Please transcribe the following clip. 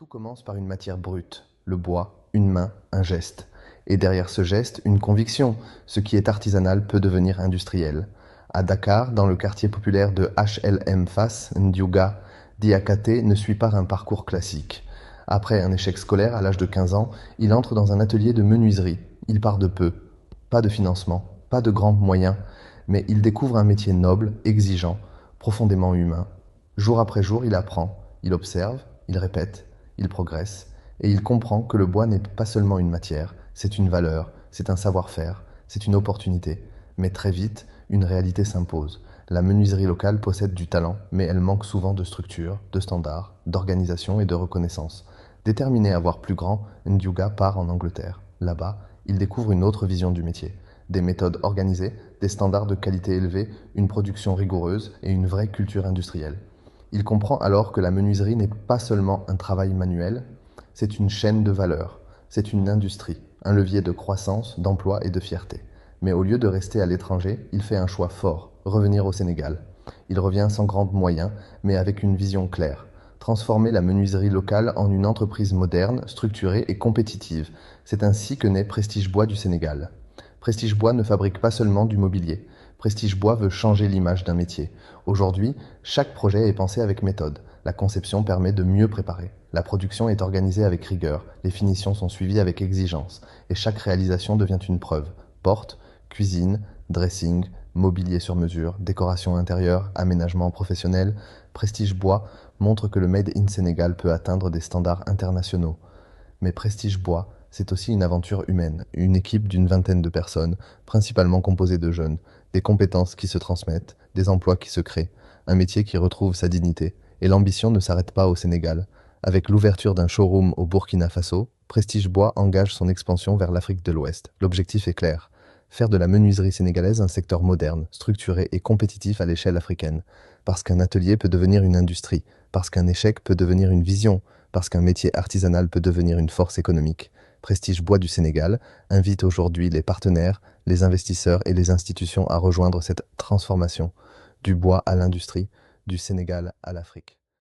Tout commence par une matière brute, le bois, une main, un geste. Et derrière ce geste, une conviction, ce qui est artisanal peut devenir industriel. À Dakar, dans le quartier populaire de HLM Fass, Ndiouga, Diakhaté ne suit pas un parcours classique. Après un échec scolaire à l'âge de 15 ans, il entre dans un atelier de menuiserie. Il part de peu. Pas de financement, pas de grands moyens, mais il découvre un métier noble, exigeant, profondément humain. Jour après jour, il apprend, il observe, il répète, il progresse, et il comprend que le bois n'est pas seulement une matière, c'est une valeur, c'est un savoir-faire, c'est une opportunité. Mais très vite, une réalité s'impose. La menuiserie locale possède du talent, mais elle manque souvent de structure, de standards, d'organisation et de reconnaissance. Déterminé à voir plus grand, Ndiouga part en Angleterre. Là-bas, il découvre une autre vision du métier. Des méthodes organisées, des standards de qualité élevés, une production rigoureuse et une vraie culture industrielle. Il comprend alors que la menuiserie n'est pas seulement un travail manuel, c'est une chaîne de valeur, c'est une industrie, un levier de croissance, d'emploi et de fierté. Mais au lieu de rester à l'étranger, il fait un choix fort, revenir au Sénégal. Il revient sans grands moyens, mais avec une vision claire. Transformer la menuiserie locale en une entreprise moderne, structurée et compétitive. C'est ainsi que naît Prestige Bois du Sénégal. Prestige Bois ne fabrique pas seulement du mobilier. Prestige Bois veut changer l'image d'un métier. Aujourd'hui, chaque projet est pensé avec méthode. La conception permet de mieux préparer. La production est organisée avec rigueur. Les finitions sont suivies avec exigence. Et chaque réalisation devient une preuve. Porte, cuisine, dressing, mobilier sur mesure, décoration intérieure, aménagement professionnel. Prestige Bois montre que le Made in Sénégal peut atteindre des standards internationaux. Mais Prestige Bois, c'est aussi une aventure humaine, une équipe d'une vingtaine de personnes, principalement composée de jeunes, des compétences qui se transmettent, des emplois qui se créent, un métier qui retrouve sa dignité. Et l'ambition ne s'arrête pas au Sénégal. Avec l'ouverture d'un showroom au Burkina Faso, Prestige Bois engage son expansion vers l'Afrique de l'Ouest. L'objectif est clair. Faire de la menuiserie sénégalaise un secteur moderne, structuré et compétitif à l'échelle africaine. Parce qu'un atelier peut devenir une industrie, parce qu'un échec peut devenir une vision, parce qu'un métier artisanal peut devenir une force économique. Prestige Bois du Sénégal invite aujourd'hui les partenaires, les investisseurs et les institutions à rejoindre cette transformation du bois à l'industrie, du Sénégal à l'Afrique.